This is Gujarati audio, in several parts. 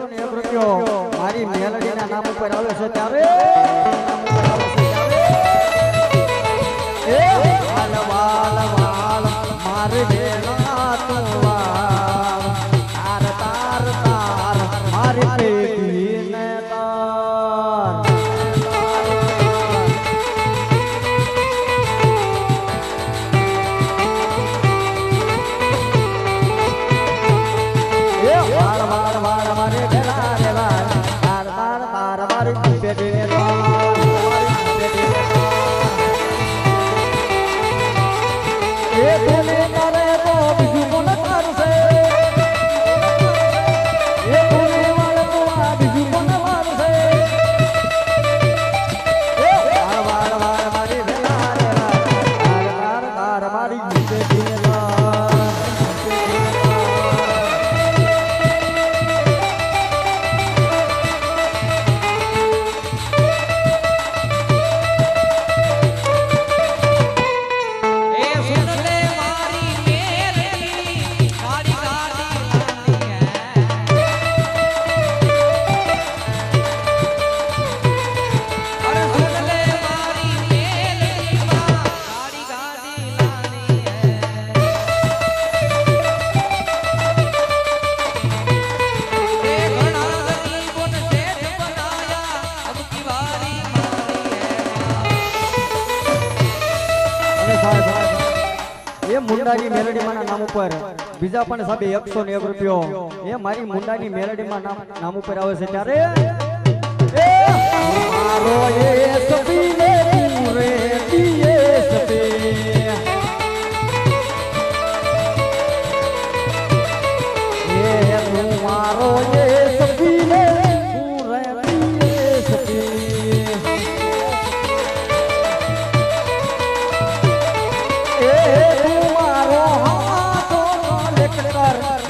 101 મારી મેલડીના નામ ઉપર આવે છે ત્યારે વાલ વાલ વાલ મારે બેના તું વાલ તાર તાર તાર મારી પેટીને તાર વાલ વાલ વાલ મારે બેના રે વાલ તાર તાર તાર મારી પેટીને તાર એ તને તારે તો બીજું કોણ તારશે એ તને વાળ તો આ બીજું કોણ વારશે એ વાળ વાળ વાળ મારી વેલા રે તાર તાર તાર મારી જીતે જીલા મુંડાની મેલડી માં નામ ઉપર બીજા પણ સાહેબ 101 રૂપિયો એ મારી મુંડાની મેલડી માં નામ ઉપર આવે છે ત્યારે મારો એ સપીને પૂરે દીએ સપે એ મારો એ સપીને પૂરે દીએ સપે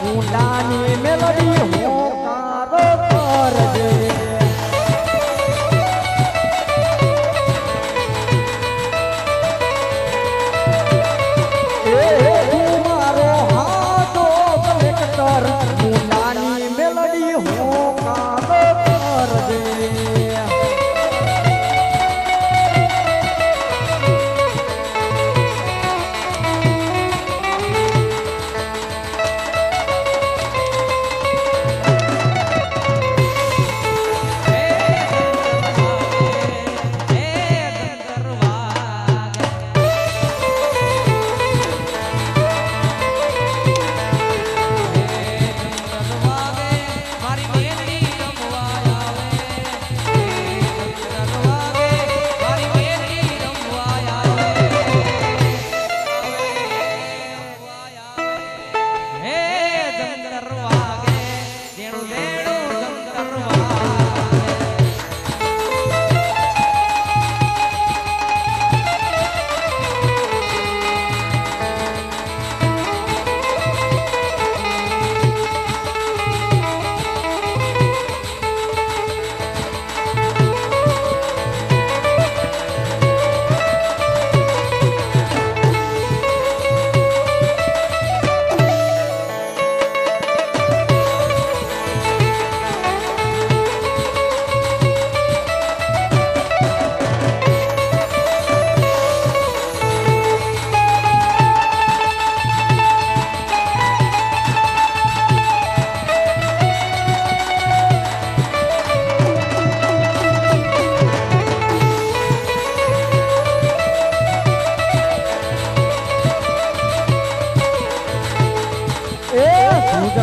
મુંડાની મેલડી હોકાર કરજે એ મારો હાથો કલેક્ટર મુંડાની મેલડી હોકાર કરજે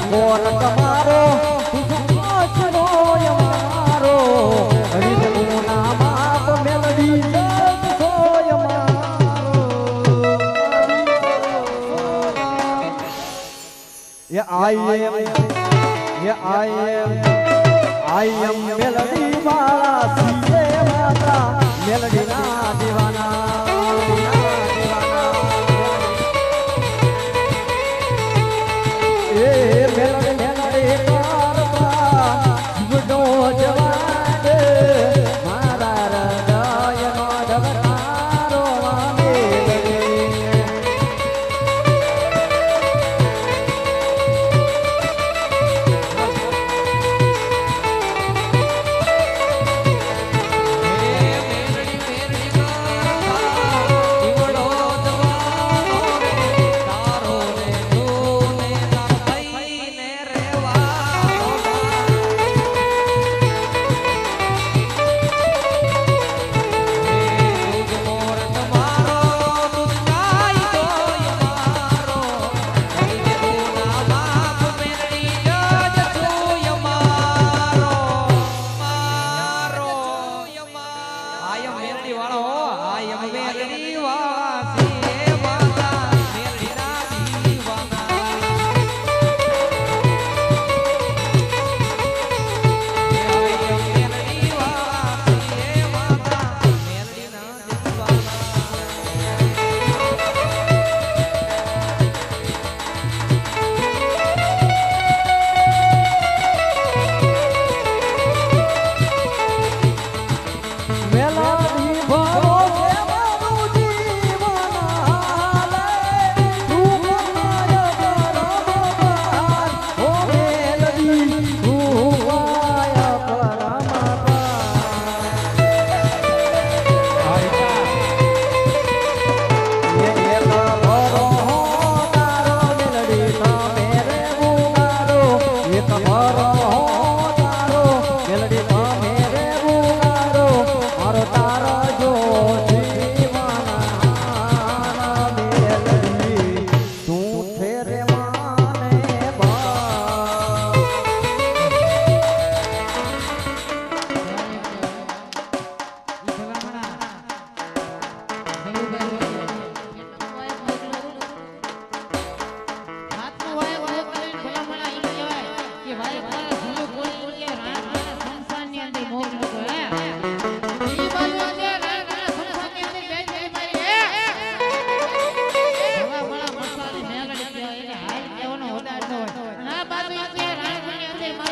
કોણ તમારો પાછનો યમારો હરિજનો ના બાપ મેલડી જગતો યમારો I am મેલડી વાળા સીએ માતા મેલડી ના દીવાના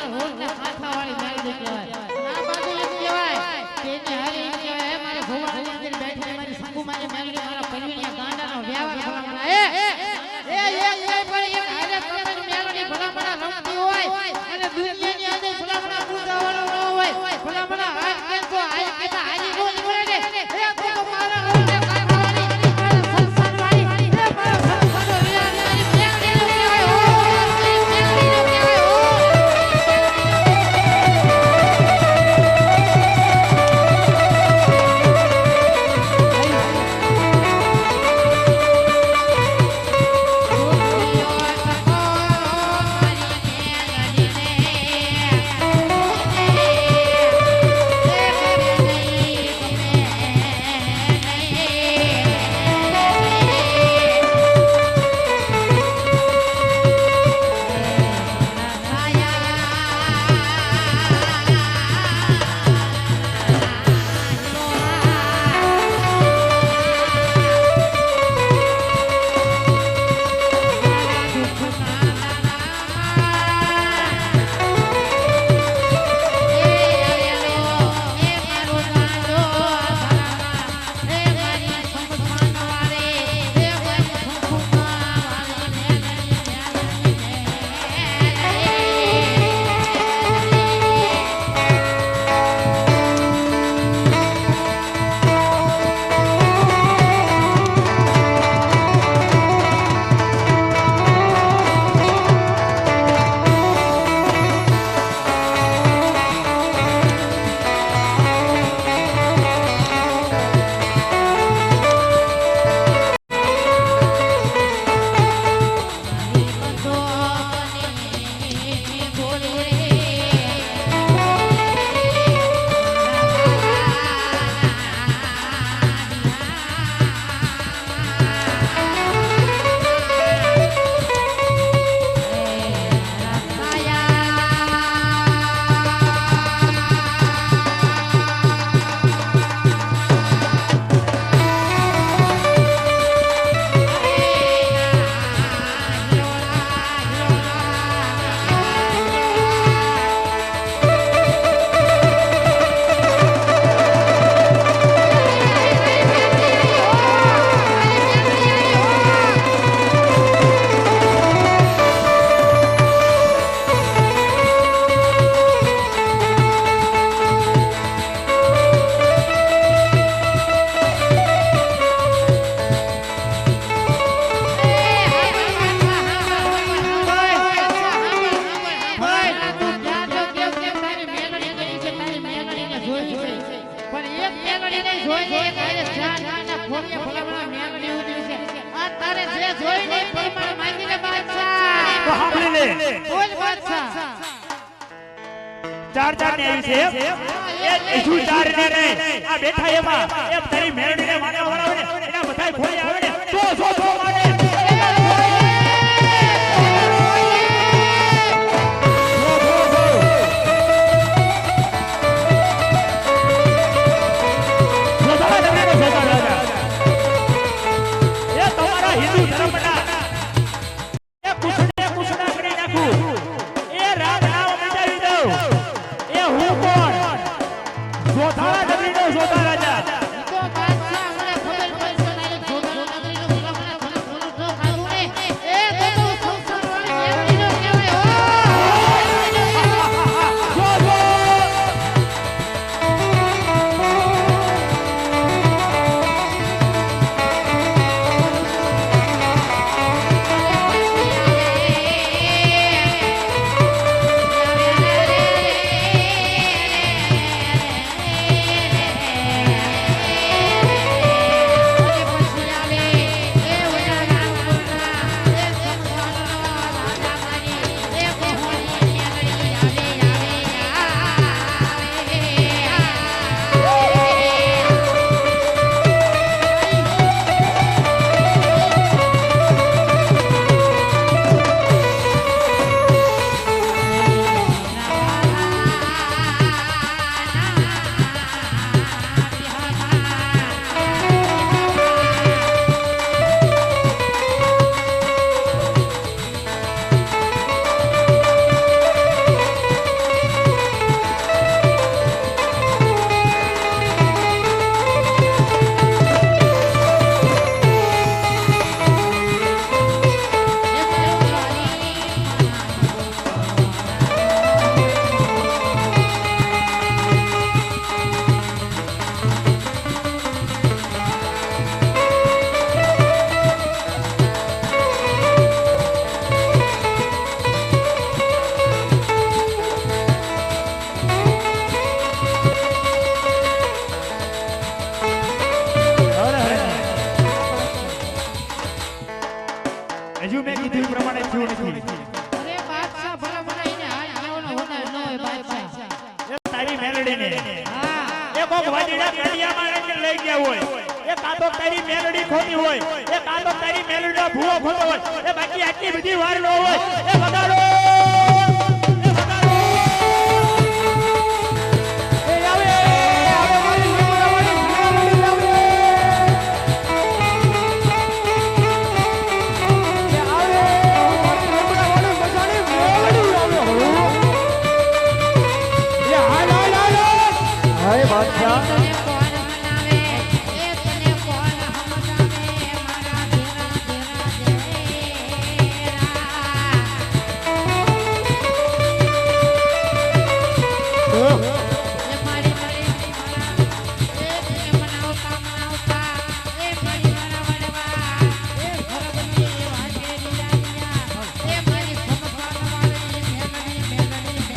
મારા રોડના કાંઠાવાળી મેલડી કહેવાય. આ બાજુ એમ કહેવાય કે એની હારી એમ કહેવાય મારા ભોવાની અંદર બેઠીને મારી સંકુમાની મેલડી મારા પરિણીયા ગાંડાનો વ્યવહાર ભલામણા એ પણ એક હારે કમેની મેલડી ભલામણા રમતી હોય અને દુનિયાની અંદર ભલામણા પૂજાવાળો ન હોય ભલામણા હાથ કે તો હાઈ કે હારી નો નીકળે ને એ તો મારા રોડના કાંઠાવાળી મારા સંસારવાળી એ મારા સંસારનો વ્યવહાર મારી મેલડી નો કહેવાય હો મેલડી નો કહેવાય હો. ચાર ચાર ને આવી છે એ શું ચાર ને આ બેઠા એમાં એ તારી મેરડી ને માનવા વાળા હોય ને એના બધાય ફોડી આવે ને તો મારે તો બાદશાહ મને ખબર પડશે ને જોધાનો નગરીનો ભલામણા તારી મેલડીને હા એ કોક વાજીડા કડિયામાં રહીને લઈ ગયા હોય એ કાં તો તારી મેલડી ખોટી હોય એ કાં તો તારી મેલડીનો ભૂવો ખોટો હોય એ બાકી આટલી બધી વાર ન હોય એ વગાડો બાદશાહ તને કોણ મનાવે એ તને કોણ સમજાવે મારા ધીરા એ મારી મારી મારા એ તને મનાવતા એ મારી મારા વડવા એ ભગવતી વાગે દિયા એ મારી સમજવા વાળી મેલડી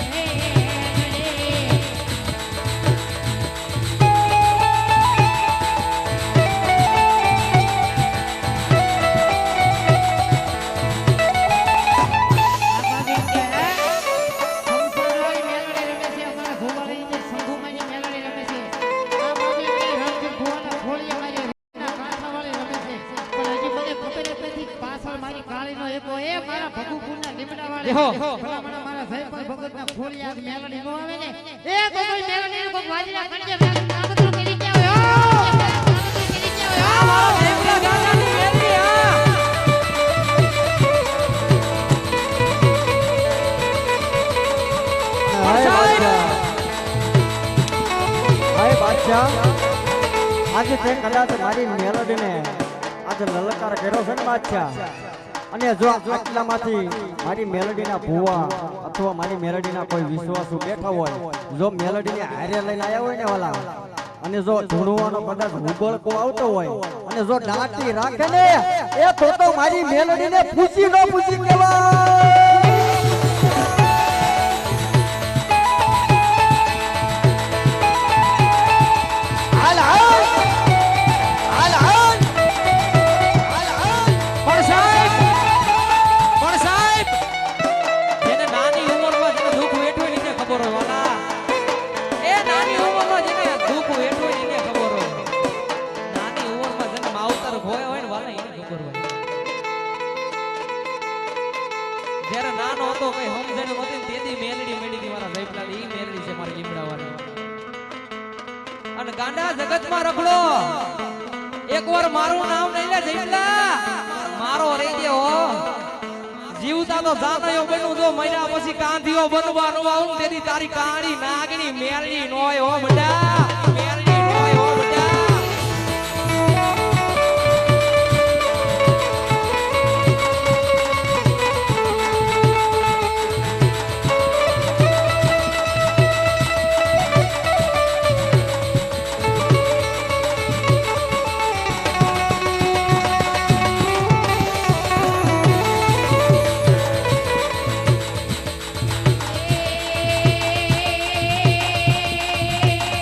આજે તે કદાચ મારી મેલડીને આજે લલકાર કર્યો છે ને બાદશાહ અને જો આટલામાંથી મારી મેલડીના ભુવા અથવા મારી મેલડીના કોઈ વિશ્વાસુ બેઠા હોય જો મેલડીને હારે લઈને આવ્યા હોય ને વાલા અને જો ધૂણવાનો કદાચ ઉબળકો આવતો હોય અને જો દાંતી રાખે ને એ તો મારી મેલડીને પૂછી ન પૂછી કેવા જ્યારે નાનો હતો કઈ સમજણ નહોતી તેથી મેલડી મેડી મારા જયપલાલ ઈ મેલડી છે મારી લીમડાવાળી અને ગાંડા જગતમાં રખડો એકવાર મારું નામ લઈ લે જયપલા મારો રહી ગયો જીવતા તો જાનયો બનું જો મહિના પછી કાંધીઓ બનવાનું આવું તેથી તારી કાળી નાગણી મેલડી નોય હો બટા મેલડી નોય હો બટા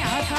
હા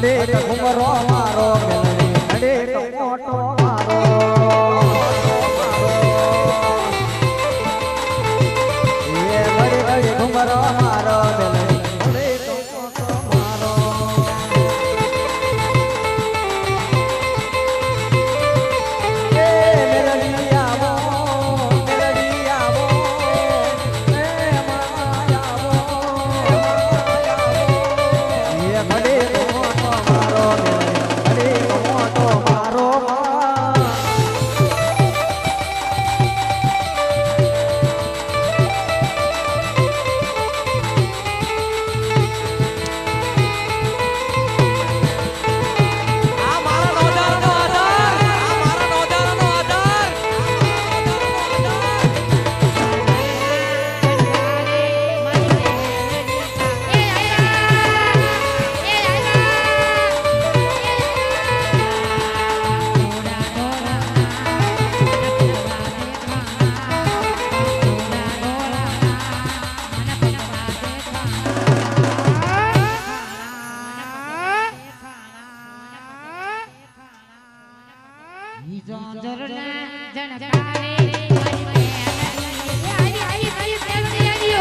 ઘડે ઘુમરો મારો મેલડી ઘડે મોટો મારો એ ઘડે ઘડે ઘુમરો મારો મેલડી ઘડે મોટો મારો એ મેલડી આવો એ માયા આવો એ ઘડે મોટો મારો મેલડી ઘડે મોટો મારો આ મારા નોજારાનો આધાર આ મારા નોજારાનો આધાર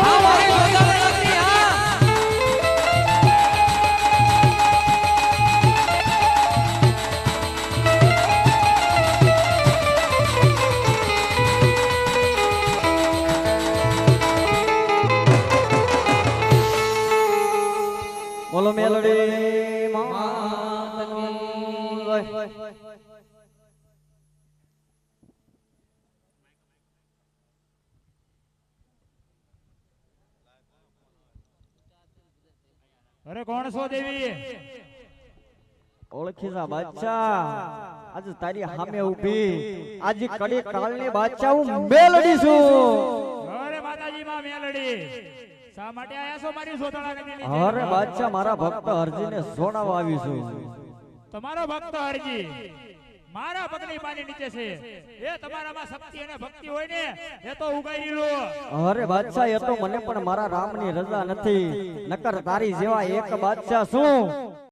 આ મારી નોજારા નગરી હા બોલો મેલડી માત કી જય. અરે કોણ છો દેવી? ઓળખી જા બાદશાહ આજ તારી સામે ઊભી આજ કડી કાળની બાદશાહ હું મેલડી છું. અરે માતાજી માં મેલડી શા માટે આયા છો મારી સોતળા નગરીની? અરે બાદશાહ મારા ભક્ત હરજીને સોનાવા આવી છું. તમારો ભક્ત હરજી મારા પગની પાની નીચે છે. એ તમારામાં શક્તિ અને ભક્તિ હોય ને એ તો ઉગાઈ લો. અરે બાદશાહ એ તો મને પણ મારા રામની રજા નથી નકર તારી જેવા એક બાદશાહ શું